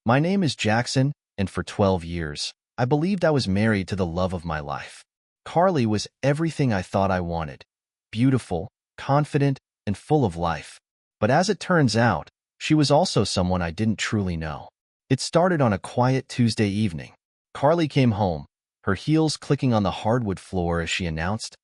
My name is Jaxon, and for 12 years, I believed I was married to the love of my life. Carly was everything I thought I wanted. Beautiful, confident, and full of life. But as it turns out, she was also someone I didn't truly know. It started on a quiet Tuesday evening. Carly came home, her heels clicking on the hardwood floor as she announced,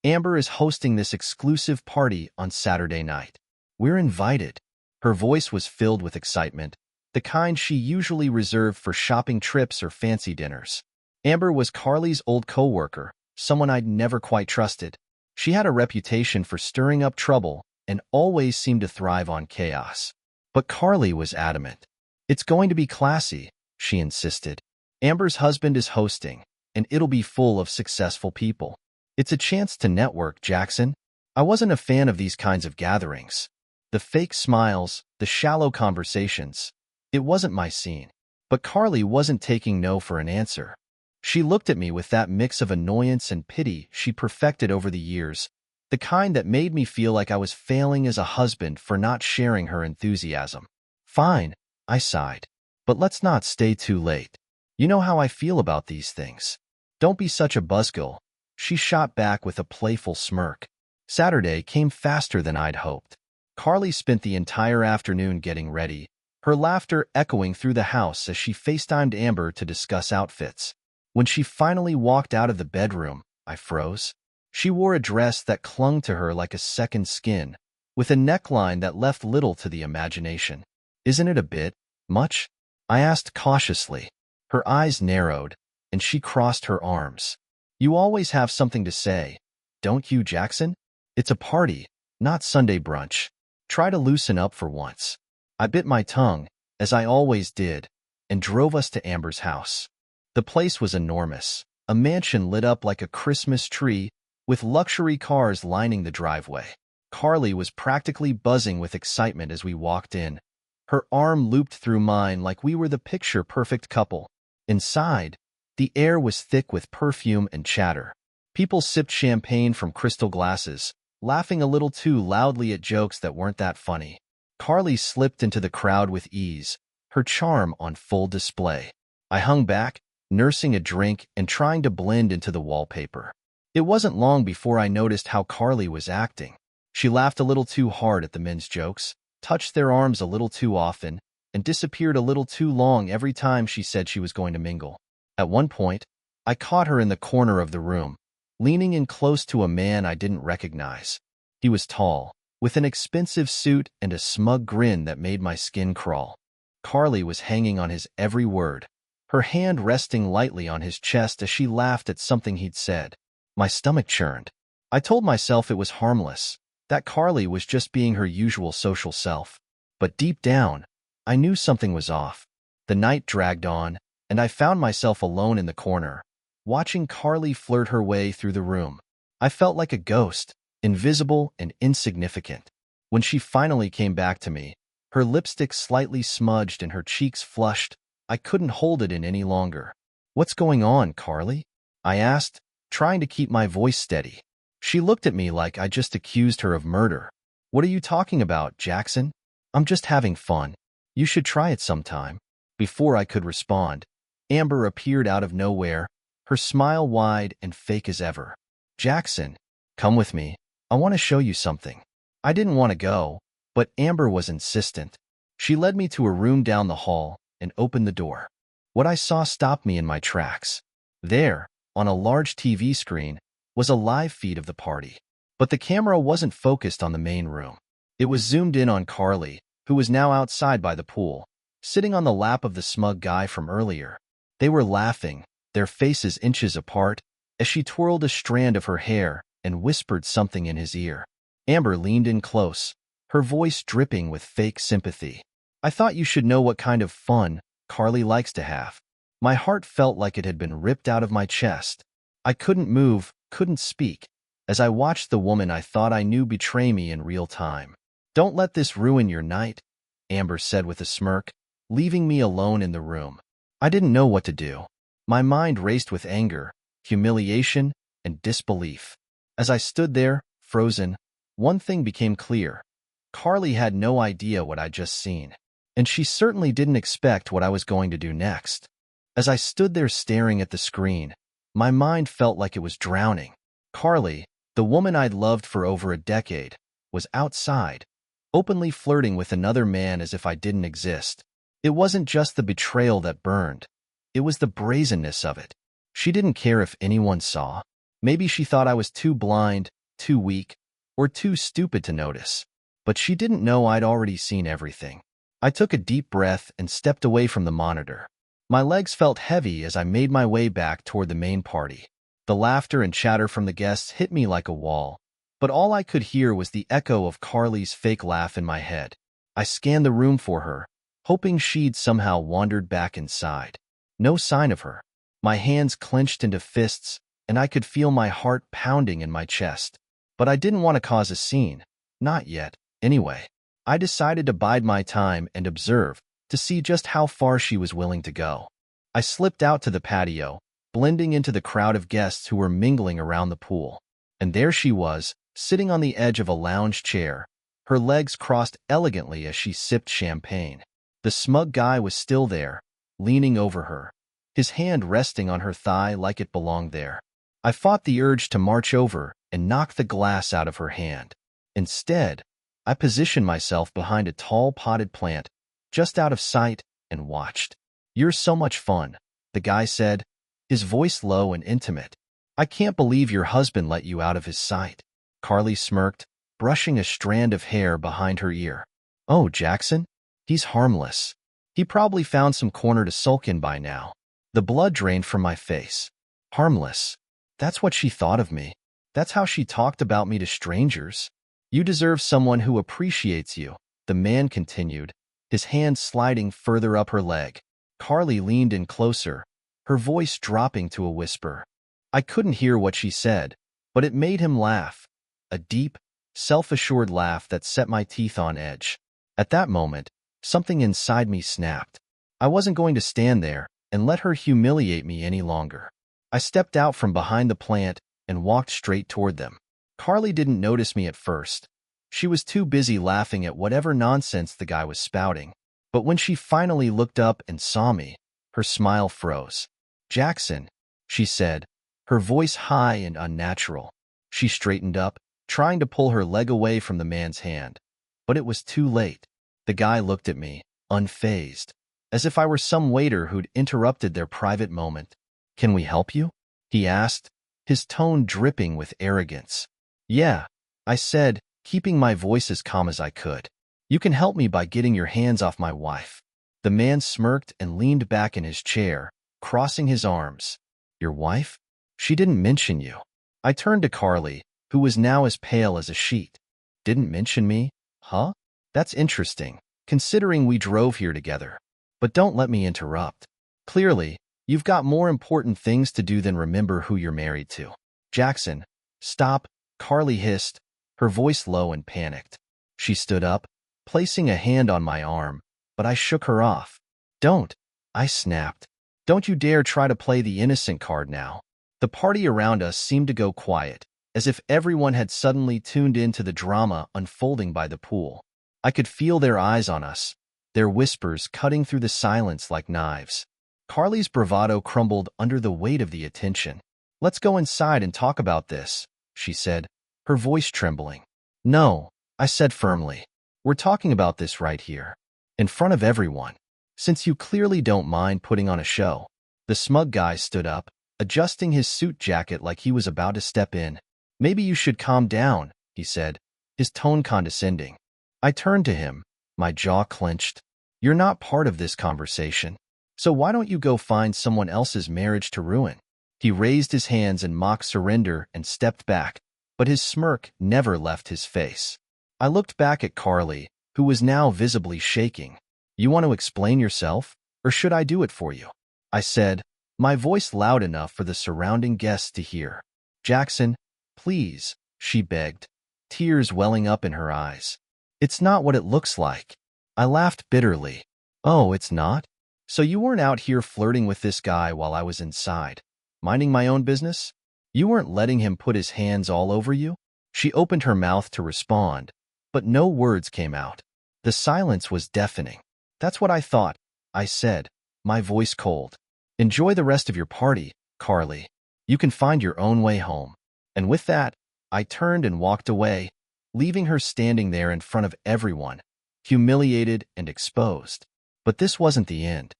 "Amber is hosting this exclusive party on Saturday night. We're invited." Her voice was filled with excitement, the kind she usually reserved for shopping trips or fancy dinners. Amber was Carly's old coworker, someone I'd never quite trusted. She had a reputation for stirring up trouble and always seemed to thrive on chaos. But Carly was adamant. "It's going to be classy," she insisted. "Amber's husband is hosting, and it'll be full of successful people. It's a chance to network, Jaxon." I wasn't a fan of these kinds of gatherings. The fake smiles, the shallow conversations. It wasn't my scene. But Carly wasn't taking no for an answer. She looked at me with that mix of annoyance and pity she'd perfected over the years, the kind that made me feel like I was failing as a husband for not sharing her enthusiasm. "Fine," I sighed. "But let's not stay too late. You know how I feel about these things. Don't be such a buzzkill," she shot back with a playful smirk. Saturday came faster than I'd hoped. Carly spent the entire afternoon getting ready, her laughter echoing through the house as she FaceTimed Amber to discuss outfits. When she finally walked out of the bedroom, I froze. She wore a dress that clung to her like a second skin, with a neckline that left little to the imagination. "Isn't it a bit much?" I asked cautiously. Her eyes narrowed, and she crossed her arms. "You always have something to say, don't you, Jaxon? It's a party, not Sunday brunch. Try to loosen up for once." I bit my tongue, as I always did, and drove us to Amber's house. The place was enormous, a mansion lit up like a Christmas tree, with luxury cars lining the driveway. Carly was practically buzzing with excitement as we walked in. Her arm looped through mine like we were the picture-perfect couple. Inside, the air was thick with perfume and chatter. People sipped champagne from crystal glasses, laughing a little too loudly at jokes that weren't that funny. Carly slipped into the crowd with ease, her charm on full display. I hung back, nursing a drink and trying to blend into the wallpaper. It wasn't long before I noticed how Carly was acting. She laughed a little too hard at the men's jokes, touched their arms a little too often, and disappeared a little too long every time she said she was going to mingle. At one point, I caught her in the corner of the room, leaning in close to a man I didn't recognize. He was tall, with an expensive suit and a smug grin that made my skin crawl. Carly was hanging on his every word, her hand resting lightly on his chest as she laughed at something he'd said. My stomach churned. I told myself it was harmless, that Carly was just being her usual social self. But deep down, I knew something was off. The night dragged on, and I found myself alone in the corner, watching Carly flirt her way through the room. I felt like a ghost, invisible and insignificant. When she finally came back to me, her lipstick slightly smudged and her cheeks flushed, I couldn't hold it in any longer. "What's going on, Carly?" I asked, trying to keep my voice steady. She looked at me like I just accused her of murder. "What are you talking about, Jaxon? I'm just having fun. You should try it sometime." Before I could respond, Amber appeared out of nowhere, her smile wide and fake as ever. "Jaxon, come with me. I want to show you something." I didn't want to go, but Amber was insistent. She led me to a room down the hall and opened the door. What I saw stopped me in my tracks. There, on a large TV screen, was a live feed of the party. But the camera wasn't focused on the main room. It was zoomed in on Carly, who was now outside by the pool, sitting on the lap of the smug guy from earlier. They were laughing, their faces inches apart, as she twirled a strand of her hair and whispered something in his ear. Amber leaned in close, her voice dripping with fake sympathy. "I thought you should know what kind of fun Carly likes to have." My heart felt like it had been ripped out of my chest. I couldn't move, couldn't speak, as I watched the woman I thought I knew betray me in real time. "Don't let this ruin your night," Amber said with a smirk, leaving me alone in the room. I didn't know what to do. My mind raced with anger, humiliation, and disbelief. As I stood there, frozen, one thing became clear. Carly had no idea what I'd just seen. and she certainly didn't expect what I was going to do next. As I stood there staring at the screen, my mind felt like it was drowning. Carly, the woman I'd loved for over a decade, was outside, openly flirting with another man as if I didn't exist. It wasn't just the betrayal that burned. It was the brazenness of it. She didn't care if anyone saw. Maybe she thought I was too blind, too weak, or too stupid to notice. But she didn't know I'd already seen everything. I took a deep breath and stepped away from the monitor. My legs felt heavy as I made my way back toward the main party. The laughter and chatter from the guests hit me like a wall, but all I could hear was the echo of Carly's fake laugh in my head. I scanned the room for her, hoping she'd somehow wandered back inside. No sign of her. My hands clenched into fists, and I could feel my heart pounding in my chest. But I didn't want to cause a scene. Not yet, anyway. I decided to bide my time and observe, to see just how far she was willing to go. I slipped out to the patio, blending into the crowd of guests who were mingling around the pool. And there she was, sitting on the edge of a lounge chair, her legs crossed elegantly as she sipped champagne. The smug guy was still there, leaning over her, his hand resting on her thigh like it belonged there. I fought the urge to march over and knock the glass out of her hand. Instead, I positioned myself behind a tall potted plant, just out of sight, and watched. "You're so much fun," the guy said, his voice low and intimate. "I can't believe your husband let you out of his sight." Carly smirked, brushing a strand of hair behind her ear. "Oh, Jaxon? He's harmless. He probably found some corner to sulk in by now." The blood drained from my face. Harmless. That's what she thought of me. That's how she talked about me to strangers. "You deserve someone who appreciates you," the man continued, his hand sliding further up her leg. Carly leaned in closer, her voice dropping to a whisper. I couldn't hear what she said, but it made him laugh, a deep, self-assured laugh that set my teeth on edge. At that moment, something inside me snapped. I wasn't going to stand there and let her humiliate me any longer. I stepped out from behind the plant and walked straight toward them. Carly didn't notice me at first. She was too busy laughing at whatever nonsense the guy was spouting. But when she finally looked up and saw me, her smile froze. "Jaxon," she said, her voice high and unnatural. She straightened up, trying to pull her leg away from the man's hand. But it was too late. The guy looked at me, unfazed, as if I were some waiter who'd interrupted their private moment. "Can we help you?" he asked, his tone dripping with arrogance. "Yeah," I said, keeping my voice as calm as I could. "You can help me by getting your hands off my wife." The man smirked and leaned back in his chair, crossing his arms. "Your wife? She didn't mention you." I turned to Carly, who was now as pale as a sheet. "Didn't mention me? Huh? That's interesting, considering we drove here together. But don't let me interrupt. Clearly, you've got more important things to do than remember who you're married to." "Jaxon, stop," Carly hissed, her voice low and panicked. She stood up, placing a hand on my arm, but I shook her off. "Don't," I snapped. "Don't you dare try to play the innocent card now." The party around us seemed to go quiet, as if everyone had suddenly tuned in to the drama unfolding by the pool. I could feel their eyes on us, their whispers cutting through the silence like knives. Carly's bravado crumbled under the weight of the attention. "Let's go inside and talk about this," she said, her voice trembling. "No," I said firmly. "We're talking about this right here, in front of everyone. Since you clearly don't mind putting on a show." The smug guy stood up, adjusting his suit jacket like he was about to step in. "Maybe you should calm down," he said, his tone condescending. I turned to him, my jaw clenched. "You're not part of this conversation. So why don't you go find someone else's marriage to ruin?" He raised his hands in mock surrender and stepped back, but his smirk never left his face. I looked back at Carly, who was now visibly shaking. "You want to explain yourself, or should I do it for you?" I said, my voice loud enough for the surrounding guests to hear. "Jaxon, please," she begged, tears welling up in her eyes. "It's not what it looks like." I laughed bitterly. "Oh, it's not? So you weren't out here flirting with this guy while I was inside, minding my own business? You weren't letting him put his hands all over you?" She opened her mouth to respond, but no words came out. The silence was deafening. That's what I thought, I said, my voice cold. Enjoy the rest of your party, Carly. You can find your own way home. And with that, I turned and walked away, leaving her standing there in front of everyone, humiliated and exposed. But this wasn't the end.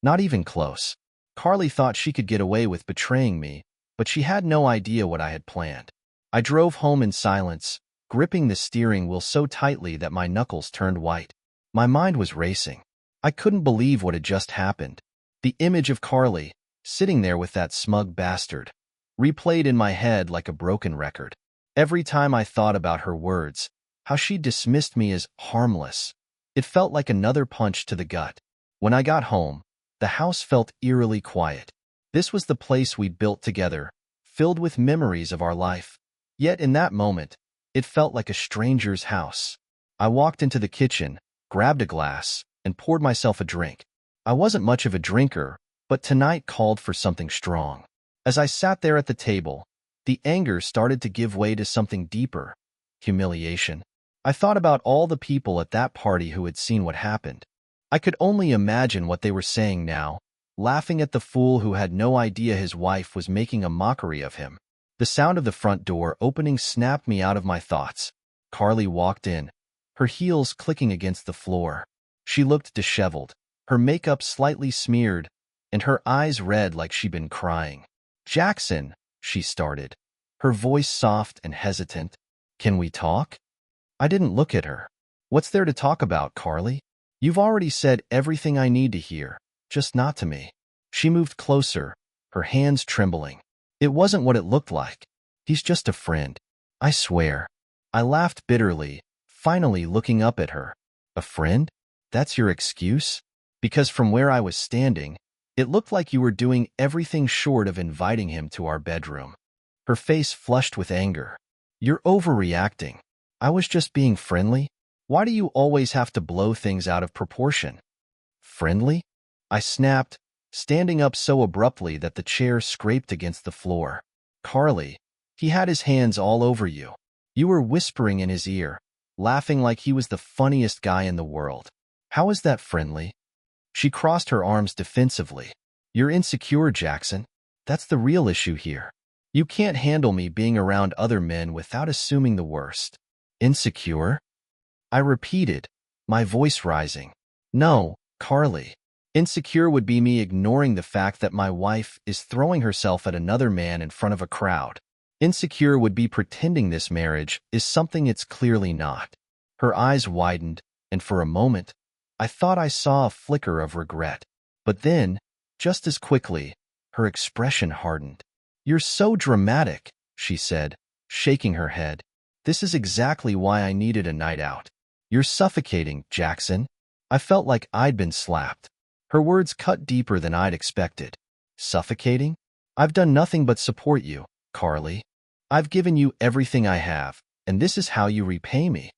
Not even close. Carly thought she could get away with betraying me, but she had no idea what I had planned. I drove home in silence, gripping the steering wheel so tightly that my knuckles turned white. My mind was racing. I couldn't believe what had just happened. The image of Carly, sitting there with that smug bastard, replayed in my head like a broken record. Every time I thought about her words, how she dismissed me as harmless, it felt like another punch to the gut. When I got home, the house felt eerily quiet. This was the place we'd built together, filled with memories of our life. Yet in that moment, it felt like a stranger's house. I walked into the kitchen, grabbed a glass, and poured myself a drink. I wasn't much of a drinker, but tonight called for something strong. As I sat there at the table, the anger started to give way to something deeper, humiliation. I thought about all the people at that party who had seen what happened. I could only imagine what they were saying now, laughing at the fool who had no idea his wife was making a mockery of him. The sound of the front door opening snapped me out of my thoughts. Carly walked in, her heels clicking against the floor. She looked disheveled, her makeup slightly smeared, and her eyes red like she'd been crying. "Jaxon," she started, her voice soft and hesitant. "Can we talk?" I didn't look at her. "What's there to talk about, Carly? You've already said everything I need to hear, just not to me." She moved closer, her hands trembling. It wasn't what it looked like. "He's just a friend. I swear." I laughed bitterly, finally looking up at her. "A friend? That's your excuse?" Because from where I was standing, it looked like you were doing everything short of inviting him to our bedroom. Her face flushed with anger. "You're overreacting. I was just being friendly. Why do you always have to blow things out of proportion?" "Friendly?" I snapped, standing up so abruptly that the chair scraped against the floor. "Carly, he had his hands all over you. You were whispering in his ear, laughing like he was the funniest guy in the world. How is that friendly?" She crossed her arms defensively. "You're insecure, Jaxon. That's the real issue here. You can't handle me being around other men without assuming the worst." "Insecure?" I repeated, my voice rising. "No, Carly. Insecure would be me ignoring the fact that my wife is throwing herself at another man in front of a crowd. Insecure would be pretending this marriage is something it's clearly not." Her eyes widened, and for a moment, I thought I saw a flicker of regret. But then, just as quickly, her expression hardened. "You're so dramatic," she said, shaking her head. "This is exactly why I needed a night out. You're suffocating, Jaxon." I felt like I'd been slapped. Her words cut deeper than I'd expected. "Suffocating? I've done nothing but support you, Carly. I've given you everything I have, and this is how you repay me."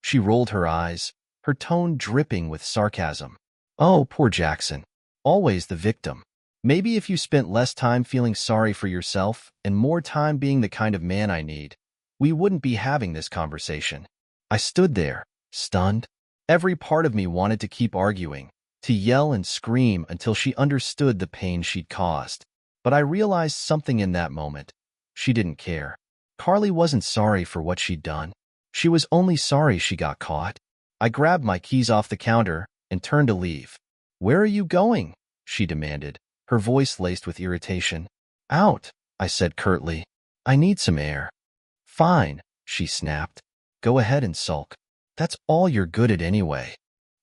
She rolled her eyes, her tone dripping with sarcasm. "Oh, poor Jaxon. Always the victim. Maybe if you spent less time feeling sorry for yourself and more time being the kind of man I need, we wouldn't be having this conversation." I stood there, stunned. Every part of me wanted to keep arguing, to yell and scream until she understood the pain she'd caused. But I realized something in that moment. She didn't care. Carly wasn't sorry for what she'd done. She was only sorry she got caught. I grabbed my keys off the counter and turned to leave. "Where are you going?" she demanded, her voice laced with irritation. "Out," I said curtly. "I need some air." "Fine," she snapped. "Go ahead and sulk. That's all you're good at anyway."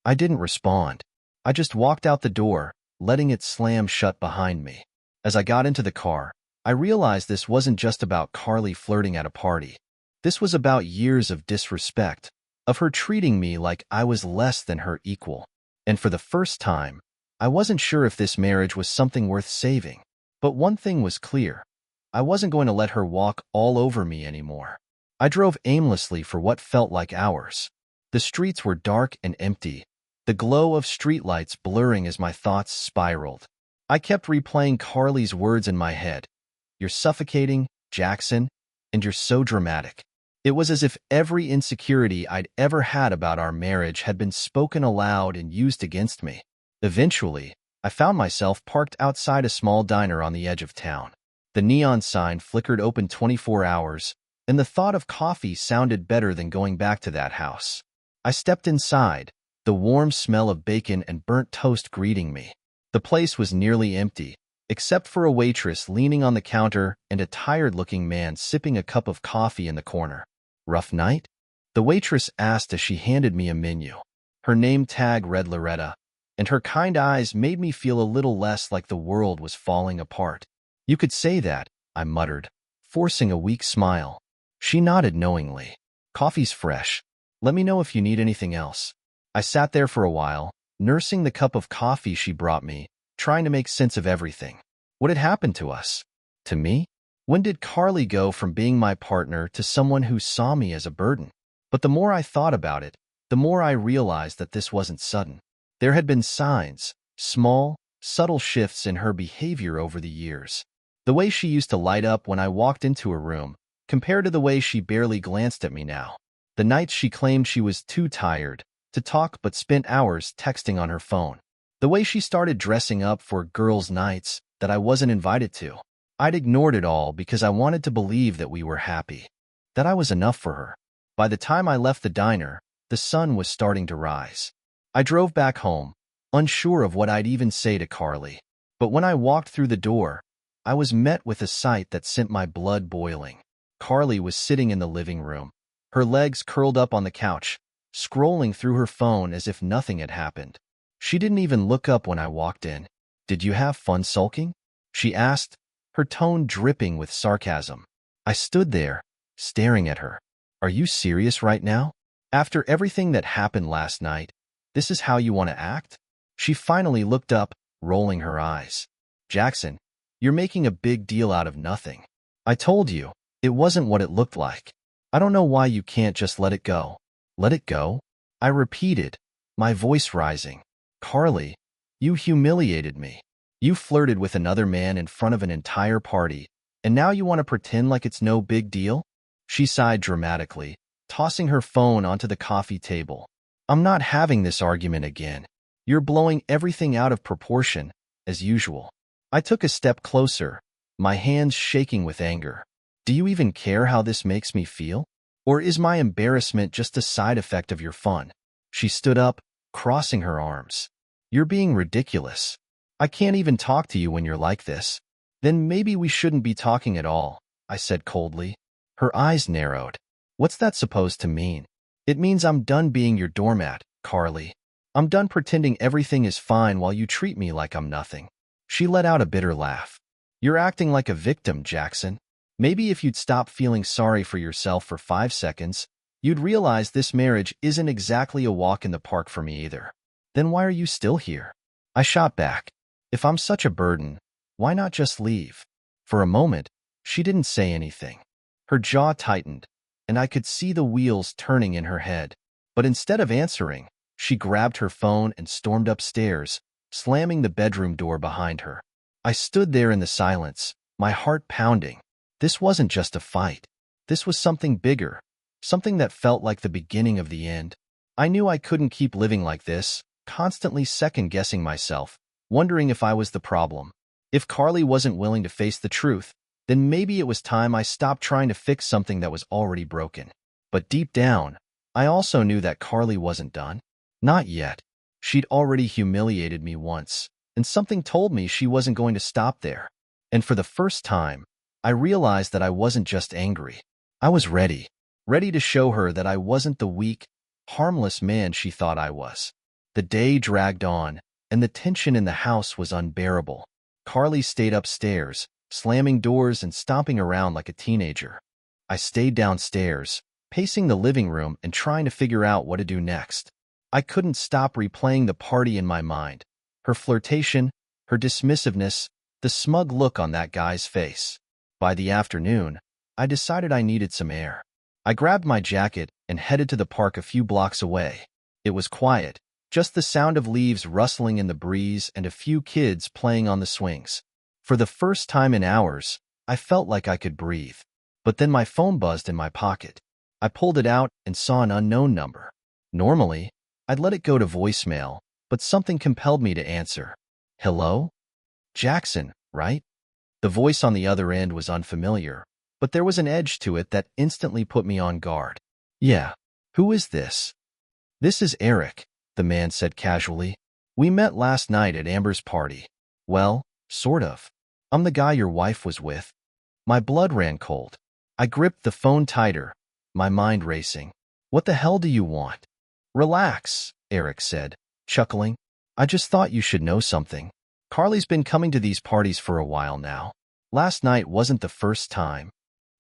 I didn't respond. I just walked out the door, letting it slam shut behind me. As I got into the car, I realized this wasn't just about Carly flirting at a party. This was about years of disrespect, of her treating me like I was less than her equal. And for the first time, I wasn't sure if this marriage was something worth saving. But one thing was clear. I wasn't going to let her walk all over me anymore. I drove aimlessly for what felt like hours. The streets were dark and empty, the glow of streetlights blurring as my thoughts spiraled. I kept replaying Carly's words in my head. "You're suffocating, Jaxon, and you're so dramatic." It was as if every insecurity I'd ever had about our marriage had been spoken aloud and used against me. Eventually, I found myself parked outside a small diner on the edge of town. The neon sign flickered open 24 hours, and the thought of coffee sounded better than going back to that house. I stepped inside, the warm smell of bacon and burnt toast greeting me. The place was nearly empty, except for a waitress leaning on the counter and a tired-looking man sipping a cup of coffee in the corner. "Rough night?" the waitress asked as she handed me a menu. Her name tag read Loretta, and her kind eyes made me feel a little less like the world was falling apart. "You could say that," I muttered, forcing a weak smile. She nodded knowingly. "Coffee's fresh. Let me know if you need anything else." I sat there for a while, nursing the cup of coffee she brought me, trying to make sense of everything. What had happened to us? To me? When did Carly go from being my partner to someone who saw me as a burden? But the more I thought about it, the more I realized that this wasn't sudden. There had been signs, small, subtle shifts in her behavior over the years. The way she used to light up when I walked into a room, compared to the way she barely glanced at me now. The nights she claimed she was too tired to talk but spent hours texting on her phone. The way she started dressing up for girls' nights that I wasn't invited to. I'd ignored it all because I wanted to believe that we were happy, that I was enough for her. By the time I left the diner, the sun was starting to rise. I drove back home, unsure of what I'd even say to Carly. But when I walked through the door, I was met with a sight that sent my blood boiling. Carly was sitting in the living room, her legs curled up on the couch, scrolling through her phone as if nothing had happened. She didn't even look up when I walked in. "Did you have fun sulking?" she asked, her tone dripping with sarcasm. I stood there, staring at her. "Are you serious right now? After everything that happened last night, this is how you want to act?" She finally looked up, rolling her eyes. "Jaxon, you're making a big deal out of nothing. I told you, it wasn't what it looked like. I don't know why you can't just let it go." "Let it go?" I repeated, my voice rising. "Carly, you humiliated me. You flirted with another man in front of an entire party, and now you want to pretend like it's no big deal?" She sighed dramatically, tossing her phone onto the coffee table. "I'm not having this argument again. You're blowing everything out of proportion, as usual." I took a step closer, my hands shaking with anger. "Do you even care how this makes me feel? Or is my embarrassment just a side effect of your fun?" She stood up, crossing her arms. "You're being ridiculous. I can't even talk to you when you're like this." "Then maybe we shouldn't be talking at all," I said coldly. Her eyes narrowed. "What's that supposed to mean?" "It means I'm done being your doormat, Carly. I'm done pretending everything is fine while you treat me like I'm nothing." She let out a bitter laugh. "You're acting like a victim, Jaxon. Maybe if you'd stop feeling sorry for yourself for 5 seconds, you'd realize this marriage isn't exactly a walk in the park for me either." "Then why are you still here?" I shot back. "If I'm such a burden, why not just leave?" For a moment, she didn't say anything. Her jaw tightened, and I could see the wheels turning in her head. But instead of answering, she grabbed her phone and stormed upstairs, slamming the bedroom door behind her. I stood there in the silence, my heart pounding. This wasn't just a fight. This was something bigger, something that felt like the beginning of the end. I knew I couldn't keep living like this, constantly second-guessing myself, wondering if I was the problem. If Carly wasn't willing to face the truth, then maybe it was time I stopped trying to fix something that was already broken. But deep down, I also knew that Carly wasn't done. Not yet. She'd already humiliated me once, and something told me she wasn't going to stop there. And for the first time, I realized that I wasn't just angry. I was ready. Ready to show her that I wasn't the weak, harmless man she thought I was. The day dragged on, and the tension in the house was unbearable. Carly stayed upstairs, slamming doors and stomping around like a teenager. I stayed downstairs, pacing the living room and trying to figure out what to do next. I couldn't stop replaying the party in my mind. Her flirtation, her dismissiveness, the smug look on that guy's face. By the afternoon, I decided I needed some air. I grabbed my jacket and headed to the park a few blocks away. It was quiet, just the sound of leaves rustling in the breeze and a few kids playing on the swings. For the first time in hours, I felt like I could breathe. But then my phone buzzed in my pocket. I pulled it out and saw an unknown number. Normally, I'd let it go to voicemail, but something compelled me to answer. Hello? Jaxon, right? The voice on the other end was unfamiliar, but there was an edge to it that instantly put me on guard. Yeah. Who is this? This is Eric, the man said casually. We met last night at Amber's party. Well, sort of. I'm the guy your wife was with. My blood ran cold. I gripped the phone tighter, my mind racing. What the hell do you want? Relax, Eric said, chuckling. I just thought you should know something. Carly's been coming to these parties for a while now. Last night wasn't the first time.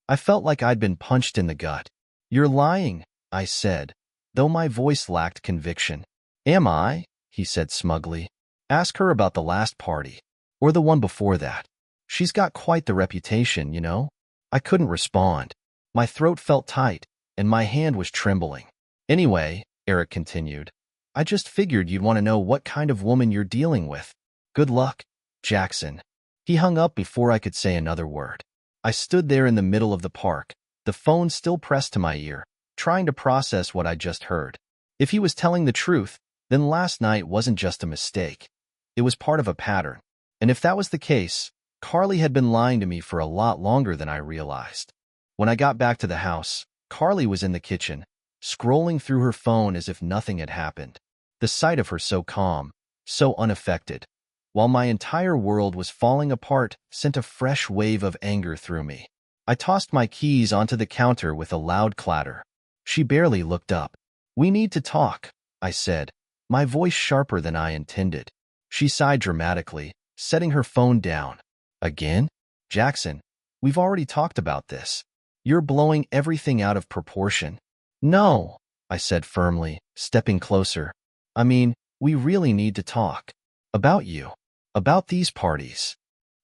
I felt like I'd been punched in the gut. You're lying, I said, though my voice lacked conviction. Am I? He said smugly. Ask her about the last party. Or the one before that. She's got quite the reputation, you know? I couldn't respond. My throat felt tight, and my hand was trembling. Anyway, Eric continued, I just figured you'd want to know what kind of woman you're dealing with. Good luck, Jaxon. He hung up before I could say another word. I stood there in the middle of the park, the phone still pressed to my ear, trying to process what I just heard. If he was telling the truth, then last night wasn't just a mistake. It was part of a pattern. And if that was the case, Carly had been lying to me for a lot longer than I realized. When I got back to the house, Carly was in the kitchen, scrolling through her phone as if nothing had happened. The sight of her so calm, so unaffected, while my entire world was falling apart, sent a fresh wave of anger through me. I tossed my keys onto the counter with a loud clatter. She barely looked up. We need to talk, I said, my voice sharper than I intended. She sighed dramatically, setting her phone down. Again? Jaxon, we've already talked about this. You're blowing everything out of proportion. No, I said firmly, stepping closer. I mean, we really need to talk. About you. About these parties.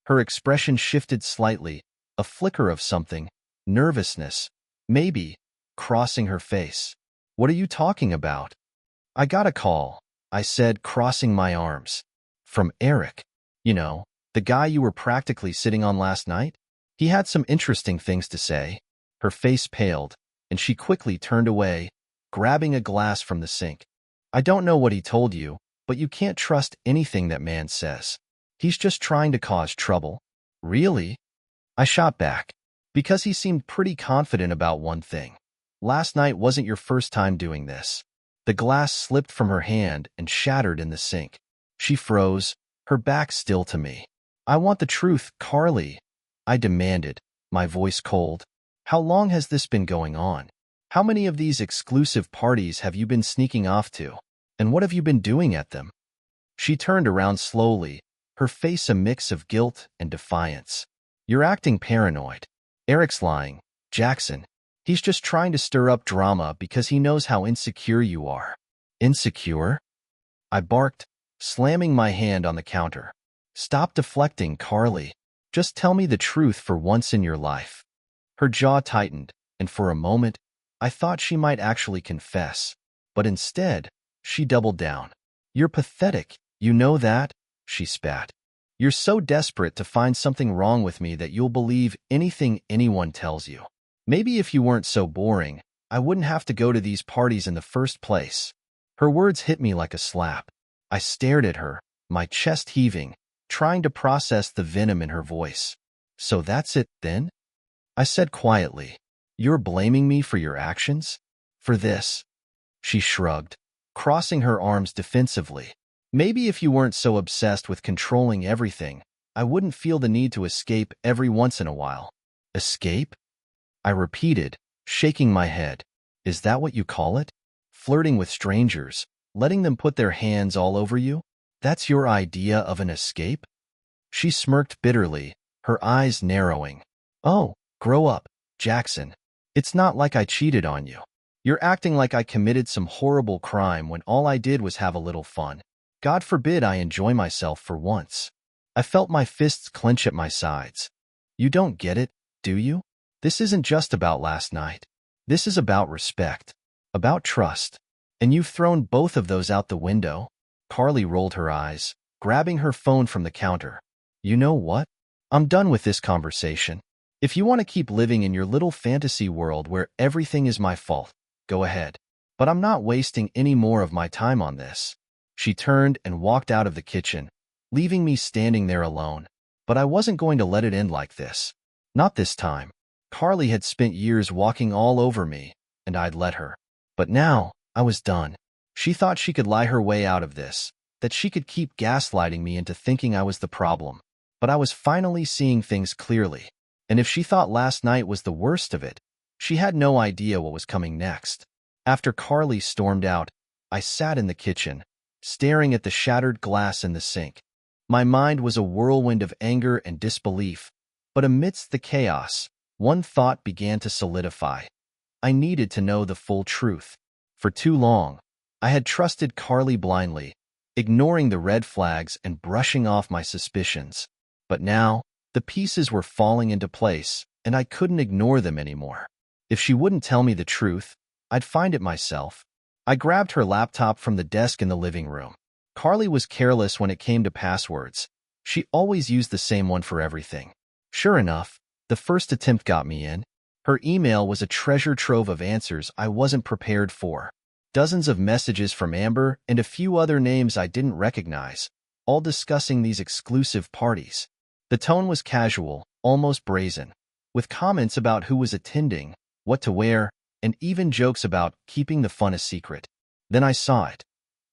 Her expression shifted slightly, a flicker of something, nervousness, maybe, crossing her face. What are you talking about? I got a call, I said, crossing my arms. From Eric. You know, the guy you were practically sitting on last night? He had some interesting things to say. Her face paled, and she quickly turned away, grabbing a glass from the sink. I don't know what he told you, but you can't trust anything that man says. He's just trying to cause trouble. Really? I shot back, because he seemed pretty confident about one thing. Last night wasn't your first time doing this. The glass slipped from her hand and shattered in the sink. She froze, her back still to me. I want the truth, Carly, I demanded, my voice cold. How long has this been going on? How many of these exclusive parties have you been sneaking off to? And what have you been doing at them? She turned around slowly, her face a mix of guilt and defiance. You're acting paranoid. Eric's lying, Jaxon. He's just trying to stir up drama because he knows how insecure you are. Insecure? I barked, slamming my hand on the counter. Stop deflecting, Carly. Just tell me the truth for once in your life. Her jaw tightened, and for a moment, I thought she might actually confess. But instead, she doubled down. You're pathetic, you know that? She spat. You're so desperate to find something wrong with me that you'll believe anything anyone tells you. Maybe if you weren't so boring, I wouldn't have to go to these parties in the first place. Her words hit me like a slap. I stared at her, my chest heaving, trying to process the venom in her voice. So that's it, then? I said quietly. You're blaming me for your actions? For this? She shrugged, crossing her arms defensively. Maybe if you weren't so obsessed with controlling everything, I wouldn't feel the need to escape every once in a while. Escape? I repeated, shaking my head. Is that what you call it? Flirting with strangers, letting them put their hands all over you? That's your idea of an escape? She smirked bitterly, her eyes narrowing. Oh, grow up, Jaxon. It's not like I cheated on you. You're acting like I committed some horrible crime when all I did was have a little fun. God forbid I enjoy myself for once. I felt my fists clench at my sides. You don't get it, do you? This isn't just about last night. This is about respect, about trust. And you've thrown both of those out the window. Carly rolled her eyes, grabbing her phone from the counter. You know what? I'm done with this conversation. If you want to keep living in your little fantasy world where everything is my fault, go ahead. But I'm not wasting any more of my time on this." She turned and walked out of the kitchen, leaving me standing there alone. But I wasn't going to let it end like this. Not this time. Carly had spent years walking all over me, and I'd let her. But now, I was done. She thought she could lie her way out of this, that she could keep gaslighting me into thinking I was the problem. But I was finally seeing things clearly. And if she thought last night was the worst of it, she had no idea what was coming next. After Carly stormed out, I sat in the kitchen, staring at the shattered glass in the sink. My mind was a whirlwind of anger and disbelief, but amidst the chaos, one thought began to solidify. I needed to know the full truth. For too long, I had trusted Carly blindly, ignoring the red flags and brushing off my suspicions. But now, the pieces were falling into place, and I couldn't ignore them anymore. If she wouldn't tell me the truth, I'd find it myself. I grabbed her laptop from the desk in the living room. Carly was careless when it came to passwords. She always used the same one for everything. Sure enough, the first attempt got me in. Her email was a treasure trove of answers I wasn't prepared for. Dozens of messages from Amber and a few other names I didn't recognize, all discussing these exclusive parties. The tone was casual, almost brazen, with comments about who was attending, what to wear, and even jokes about keeping the fun a secret. Then I saw it.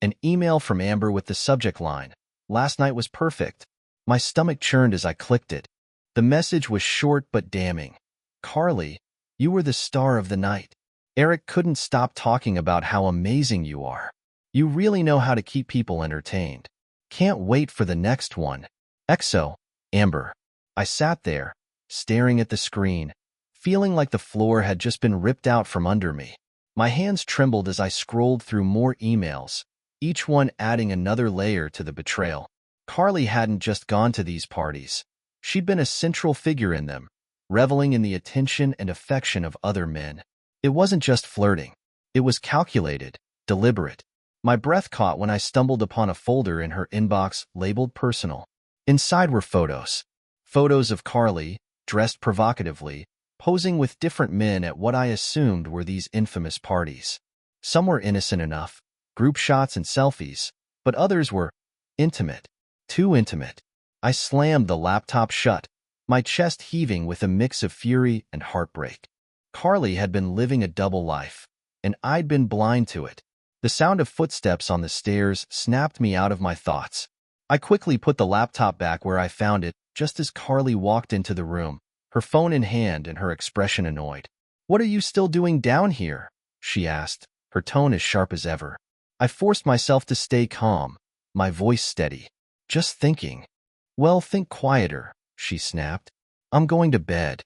An email from Amber with the subject line, "Last night was perfect." My stomach churned as I clicked it. The message was short but damning. "Carly, you were the star of the night. Eric couldn't stop talking about how amazing you are. You really know how to keep people entertained. Can't wait for the next one. XO, Amber." I sat there, staring at the screen, feeling like the floor had just been ripped out from under me. My hands trembled as I scrolled through more emails, each one adding another layer to the betrayal. Carly hadn't just gone to these parties. She'd been a central figure in them, reveling in the attention and affection of other men. It wasn't just flirting. It was calculated, deliberate. My breath caught when I stumbled upon a folder in her inbox labeled personal. Inside were photos. Photos of Carly, dressed provocatively, posing with different men at what I assumed were these infamous parties. Some were innocent enough, group shots and selfies, but others were intimate, too intimate. I slammed the laptop shut, my chest heaving with a mix of fury and heartbreak. Carly had been living a double life, and I'd been blind to it. The sound of footsteps on the stairs snapped me out of my thoughts. I quickly put the laptop back where I found it just as Carly walked into the room, her phone in hand and her expression annoyed. "What are you still doing down here?" she asked, her tone as sharp as ever. I forced myself to stay calm, my voice steady. "Just thinking." "Well, think quieter," she snapped. "I'm going to bed."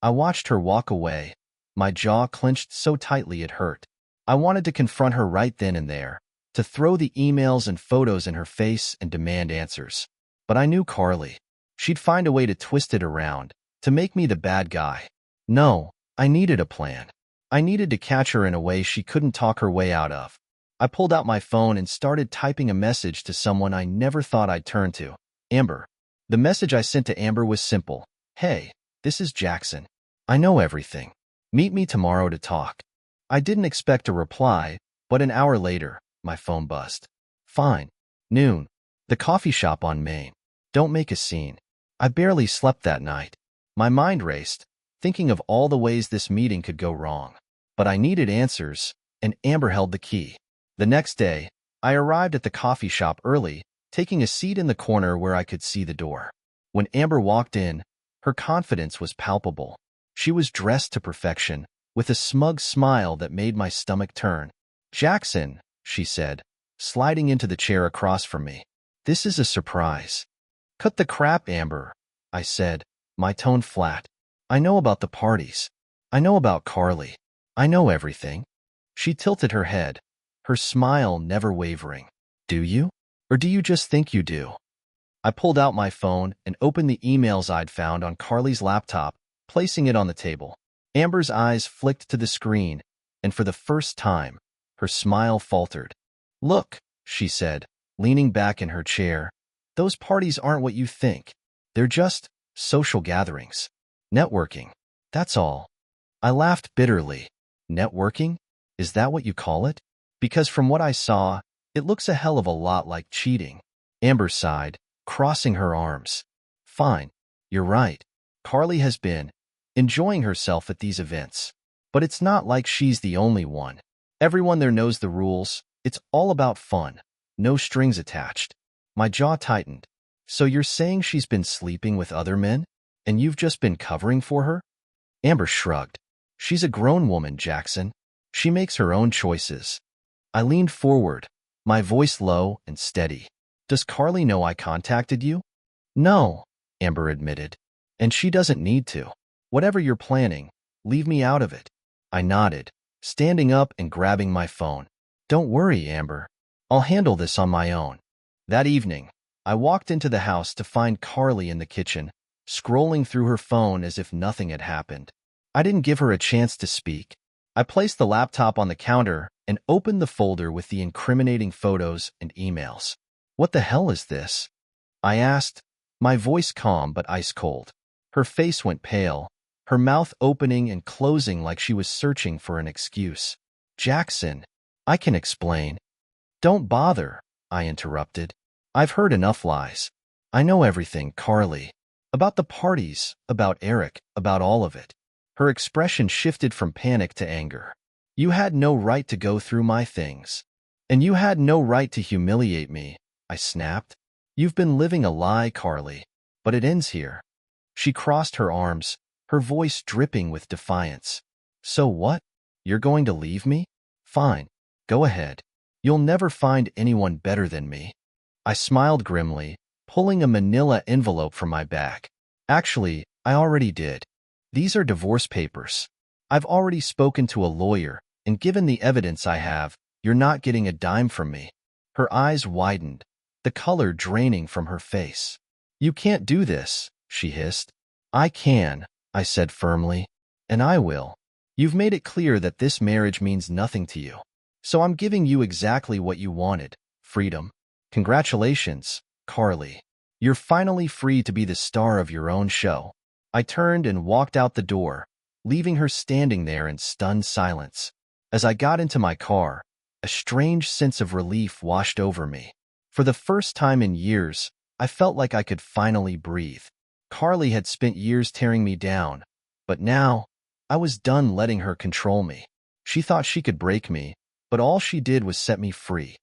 I watched her walk away, my jaw clenched so tightly it hurt. I wanted to confront her right then and there, to throw the emails and photos in her face and demand answers. But I knew Carly. She'd find a way to twist it around, to make me the bad guy. No, I needed a plan. I needed to catch her in a way she couldn't talk her way out of. I pulled out my phone and started typing a message to someone I never thought I'd turn to. Amber. The message I sent to Amber was simple. "Hey, this is Jaxon. I know everything. Meet me tomorrow to talk." I didn't expect a reply, but an hour later, my phone buzzed. "Fine. Noon. The coffee shop on Main. Don't make a scene." I barely slept that night. My mind raced, thinking of all the ways this meeting could go wrong. But I needed answers, and Amber held the key. The next day, I arrived at the coffee shop early, taking a seat in the corner where I could see the door. When Amber walked in, her confidence was palpable. She was dressed to perfection, with a smug smile that made my stomach turn. "Jaxon," she said, sliding into the chair across from me. "This is a surprise." "Cut the crap, Amber," I said, my tone flat. "I know about the parties. I know about Carly. I know everything." She tilted her head, her smile never wavering. "Do you? Or do you just think you do?" I pulled out my phone and opened the emails I'd found on Carly's laptop, placing it on the table. Amber's eyes flicked to the screen, and for the first time, her smile faltered. "Look," she said, leaning back in her chair, "those parties aren't what you think. They're just social gatherings. Networking. That's all. I laughed bitterly. Networking? Is that what you call it? Because from what I saw, it looks a hell of a lot like cheating. Amber sighed, crossing her arms. Fine, you're right. Carly has been enjoying herself at these events. But it's not like she's the only one. Everyone there knows the rules. It's all about fun. No strings attached. My jaw tightened. So you're saying she's been sleeping with other men? And you've just been covering for her? Amber shrugged. She's a grown woman, Jaxon. She makes her own choices. I leaned forward, my voice low and steady. Does Carly know I contacted you? No, Amber admitted. And she doesn't need to. Whatever you're planning, leave me out of it. I nodded, standing up and grabbing my phone. Don't worry, Amber. I'll handle this on my own. That evening, I walked into the house to find Carly in the kitchen, scrolling through her phone as if nothing had happened. I didn't give her a chance to speak. I placed the laptop on the counter and opened the folder with the incriminating photos and emails. What the hell is this? I asked, my voice calm but ice cold. Her face went pale, her mouth opening and closing like she was searching for an excuse. Jaxon, I can explain. Don't bother, I interrupted. I've heard enough lies. I know everything, Carly. About the parties, about Eric, about all of it. Her expression shifted from panic to anger. You had no right to go through my things. And you had no right to humiliate me, I snapped. You've been living a lie, Carly. But it ends here. She crossed her arms, her voice dripping with defiance. So what? You're going to leave me? Fine. Go ahead. You'll never find anyone better than me. I smiled grimly, pulling a manila envelope from my bag. Actually, I already did. These are divorce papers. I've already spoken to a lawyer, and given the evidence I have, you're not getting a dime from me. Her eyes widened, the color draining from her face. You can't do this, she hissed. I can, I said firmly. And I will. You've made it clear that this marriage means nothing to you. So I'm giving you exactly what you wanted, freedom. Congratulations, Carly. You're finally free to be the star of your own show. I turned and walked out the door, leaving her standing there in stunned silence. As I got into my car, a strange sense of relief washed over me. For the first time in years, I felt like I could finally breathe. Carly had spent years tearing me down, but now, I was done letting her control me. She thought she could break me, but all she did was set me free.